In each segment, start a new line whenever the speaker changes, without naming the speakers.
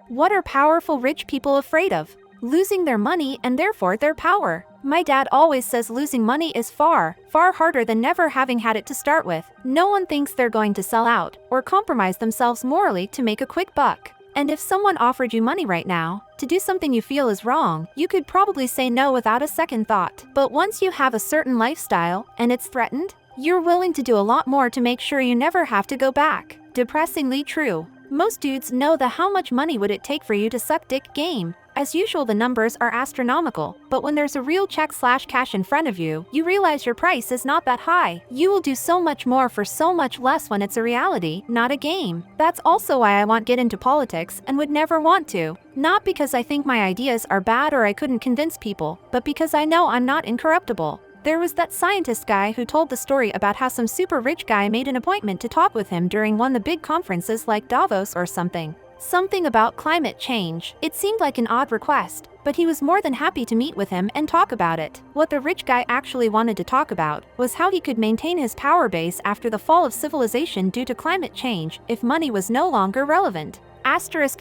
What are powerful rich people afraid of? Losing their money and therefore their power. My dad always says losing money is far, far harder than never having had it to start with. No one thinks they're going to sell out or compromise themselves morally to make a quick buck. And if someone offered you money right now to do something you feel is wrong, you could probably say no without a second thought. But once you have a certain lifestyle and it's threatened, you're willing to do a lot more to make sure you never have to go back. Depressingly true. Most dudes know the how much money would it take for you to suck dick game. As usual, the numbers are astronomical, but when there's a real check/cash in front of you, you realize your price is not that high. You will do so much more for so much less when it's a reality, not a game. That's also why I won't get into politics and would never want to. Not because I think my ideas are bad or I couldn't convince people, but because I know I'm not incorruptible. There was that scientist guy who told the story about how some super rich guy made an appointment to talk with him during one of the big conferences like Davos or something. Something about climate change. It seemed like an odd request, but he was more than happy to meet with him and talk about it. What the rich guy actually wanted to talk about was how he could maintain his power base after the fall of civilization due to climate change if money was no longer relevant.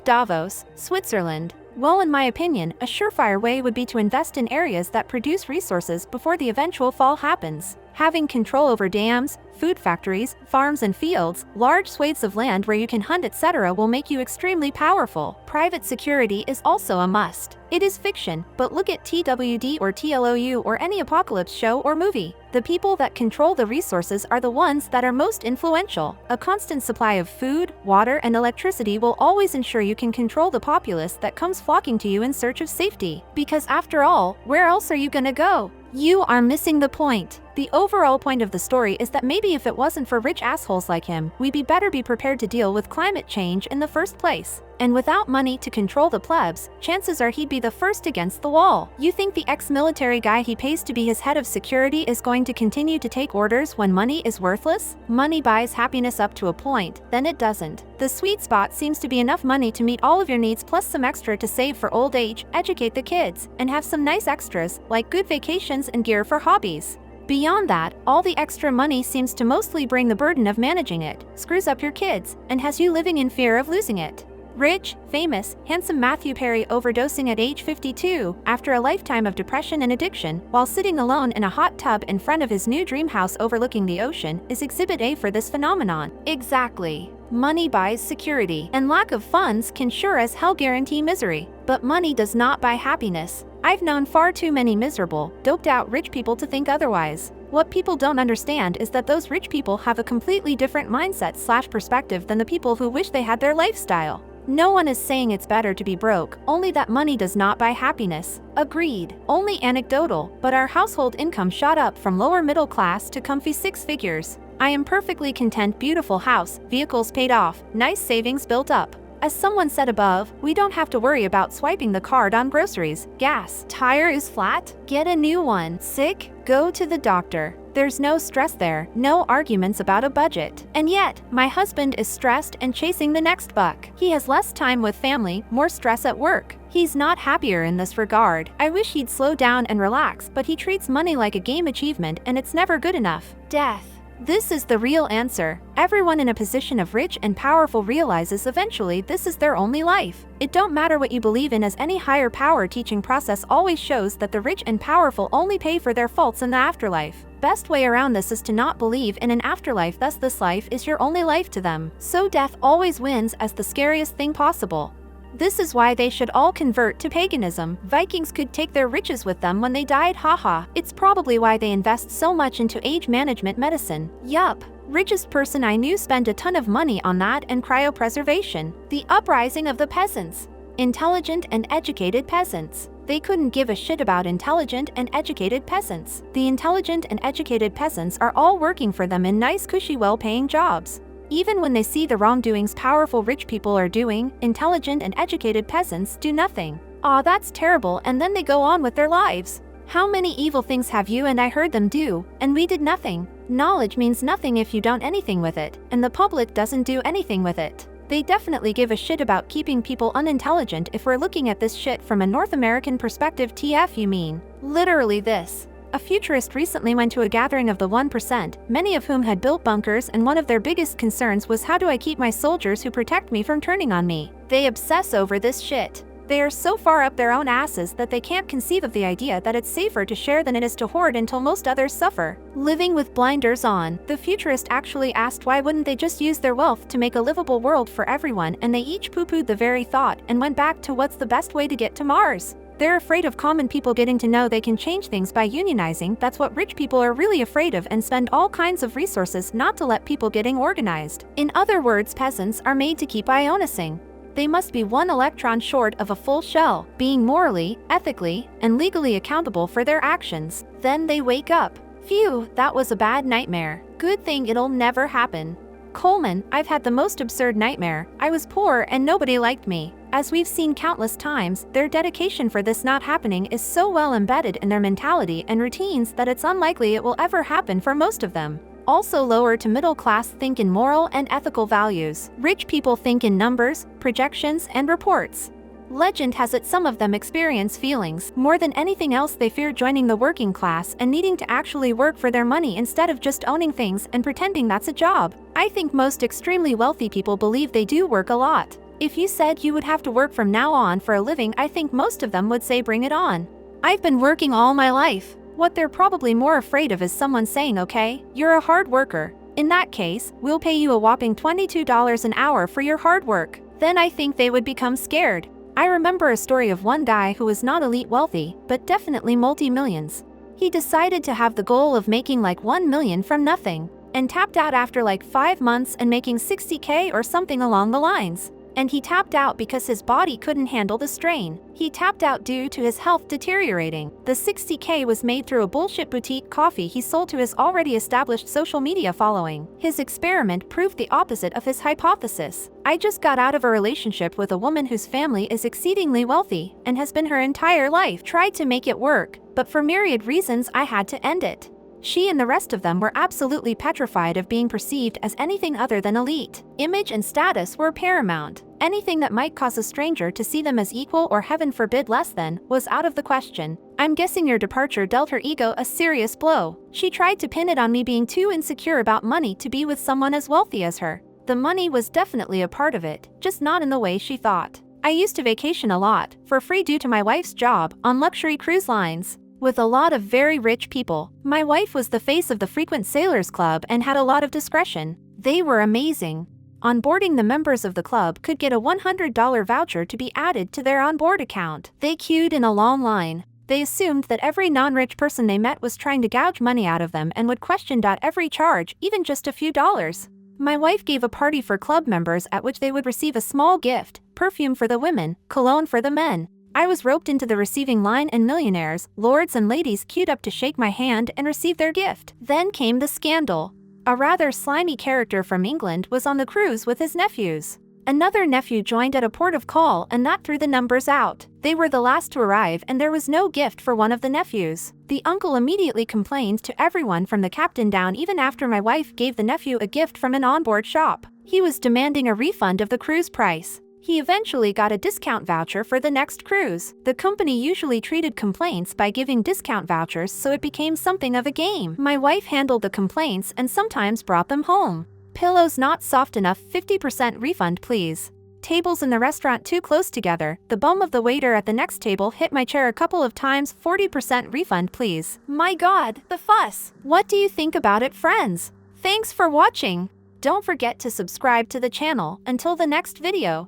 Davos, Switzerland. Well, in my opinion, a surefire way would be to invest in areas that produce resources before the eventual fall happens. Having control over dams, food factories, farms and fields, large swathes of land where you can hunt, etc. will make you extremely powerful. Private security is also a must. It is fiction, but look at TWD or TLOU or any apocalypse show or movie. The people that control the resources are the ones that are most influential. A constant supply of food, water, and electricity will always ensure you can control the populace that comes flocking to you in search of safety. Because after all, where else are you gonna go? You are missing the point. The overall point of the story is that maybe if it wasn't for rich assholes like him, we'd be prepared to deal with climate change in the first place. And without money to control the plebs, chances are he'd be the first against the wall. You think the ex-military guy he pays to be his head of security is going to continue to take orders when money is worthless? Money buys happiness up to a point, then it doesn't. The sweet spot seems to be enough money to meet all of your needs plus some extra to save for old age, educate the kids, and have some nice extras, like good vacations and gear for hobbies. Beyond that, all the extra money seems to mostly bring the burden of managing it, screws up your kids, and has you living in fear of losing it. Rich, famous, handsome Matthew Perry overdosing at age 52 after a lifetime of depression and addiction while sitting alone in a hot tub in front of his new dream house overlooking the ocean is exhibit A for this phenomenon. Exactly. Money buys security, and lack of funds can sure as hell guarantee misery. But money does not buy happiness. I've known far too many miserable, doped out rich people to think otherwise. What people don't understand is that those rich people have a completely different mindset/perspective than the people who wish they had their lifestyle. No one is saying it's better to be broke, only that money does not buy happiness. Agreed. Only anecdotal, but our household income shot up from lower middle class to comfy 6 figures. I am perfectly content, beautiful house, vehicles paid off, nice savings built up. As someone said above, we don't have to worry about swiping the card on groceries, gas, tire is flat, get a new one, sick, go to the doctor. There's no stress there, no arguments about a budget. And yet, my husband is stressed and chasing the next buck. He has less time with family, more stress at work. He's not happier in this regard. I wish he'd slow down and relax, but he treats money like a game achievement and it's never good enough. Death. This is the real answer. Everyone in a position of rich and powerful realizes eventually this is their only life. It don't matter what you believe in, as any higher power teaching process always shows that the rich and powerful only pay for their faults in the afterlife. Best way around this is to not believe in an afterlife, thus this life is your only life to them. So death always wins as the scariest thing possible. This is why they should all convert to paganism. Vikings could take their riches with them when they died, haha. It's probably why they invest so much into age management medicine. Yup. Richest person I knew spent a ton of money on that and cryopreservation. The uprising of the peasants. Intelligent and educated peasants. They couldn't give a shit about intelligent and educated peasants. The intelligent and educated peasants are all working for them in nice, cushy, well-paying jobs. Even when they see the wrongdoings powerful rich people are doing, intelligent and educated peasants do nothing. Aw, that's terrible, and then they go on with their lives. How many evil things have you and I heard them do, and we did nothing? Knowledge means nothing if you don't anything with it, and the public doesn't do anything with it. They definitely give a shit about keeping people unintelligent if we're looking at this shit from a North American perspective. TF you mean? Literally this. A futurist recently went to a gathering of the 1%, many of whom had built bunkers, and one of their biggest concerns was, how do I keep my soldiers who protect me from turning on me? They obsess over this shit. They are so far up their own asses that they can't conceive of the idea that it's safer to share than it is to hoard until most others suffer. Living with blinders on, the futurist actually asked why wouldn't they just use their wealth to make a livable world for everyone, and they each poo-pooed the very thought and went back to what's the best way to get to Mars. They're afraid of common people getting to know they can change things by unionizing. That's what rich people are really afraid of, and spend all kinds of resources not to let people getting organized. In other words, peasants are made to keep ionicing. They must be one electron short of a full shell, being morally, ethically, and legally accountable for their actions. Then they wake up. Phew, that was a bad nightmare. Good thing it'll never happen. Coleman, I've had the most absurd nightmare. I was poor and nobody liked me. As we've seen countless times, their dedication for this not happening is so well embedded in their mentality and routines that it's unlikely it will ever happen for most of them. Also, lower to middle class think in moral and ethical values. Rich people think in numbers, projections, and reports. Legend has it some of them experience feelings. More than anything else, they fear joining the working class and needing to actually work for their money instead of just owning things and pretending that's a job. I think most extremely wealthy people believe they do work a lot. If you said you would have to work from now on for a living, I think most of them would say bring it on. I've been working all my life. What they're probably more afraid of is someone saying, okay, you're a hard worker. In that case, we'll pay you a whopping $22 an hour for your hard work. Then I think they would become scared. I remember a story of one guy who was not elite wealthy, but definitely multi-millions. He decided to have the goal of making like 1 million from nothing, and tapped out after like 5 months and making 60K or something along the lines. And he tapped out because his body couldn't handle the strain. He tapped out due to his health deteriorating. The 60K was made through a bullshit boutique coffee he sold to his already established social media following. His experiment proved the opposite of his hypothesis. I just got out of a relationship with a woman whose family is exceedingly wealthy and has been her entire life. Tried to make it work, but for myriad reasons I had to end it. She and the rest of them were absolutely petrified of being perceived as anything other than elite. Image and status were paramount. Anything that might cause a stranger to see them as equal or heaven forbid less than was out of the question. I'm guessing your departure dealt her ego a serious blow. She tried to pin it on me being too insecure about money to be with someone as wealthy as her. The money was definitely a part of it, just not in the way she thought. I used to vacation a lot, for free due to my wife's job, on luxury cruise lines with a lot of very rich people. My wife was the face of the Frequent Sailors Club and had a lot of discretion. They were amazing. Onboarding, the members of the club could get a $100 voucher to be added to their onboard account. They queued in a long line. They assumed that every non-rich person they met was trying to gouge money out of them and would question every charge, even just a few dollars. My wife gave a party for club members at which they would receive a small gift, perfume for the women, cologne for the men. I was roped into the receiving line, and millionaires, lords and ladies queued up to shake my hand and receive their gift. Then came the scandal. A rather slimy character from England was on the cruise with his nephews. Another nephew joined at a port of call, and that threw the numbers out. They were the last to arrive and there was no gift for one of the nephews. The uncle immediately complained to everyone from the captain down, even after my wife gave the nephew a gift from an onboard shop. He was demanding a refund of the cruise price. He eventually got a discount voucher for the next cruise. The company usually treated complaints by giving discount vouchers, so it became something of a game. My wife handled the complaints and sometimes brought them home. Pillows not soft enough, 50% refund please. Tables in the restaurant too close together, the bum of the waiter at the next table hit my chair a couple of times, 40% refund please. My god, the fuss. What do you think about it, friends? Thanks for watching. Don't forget to subscribe to the channel. Until the next video.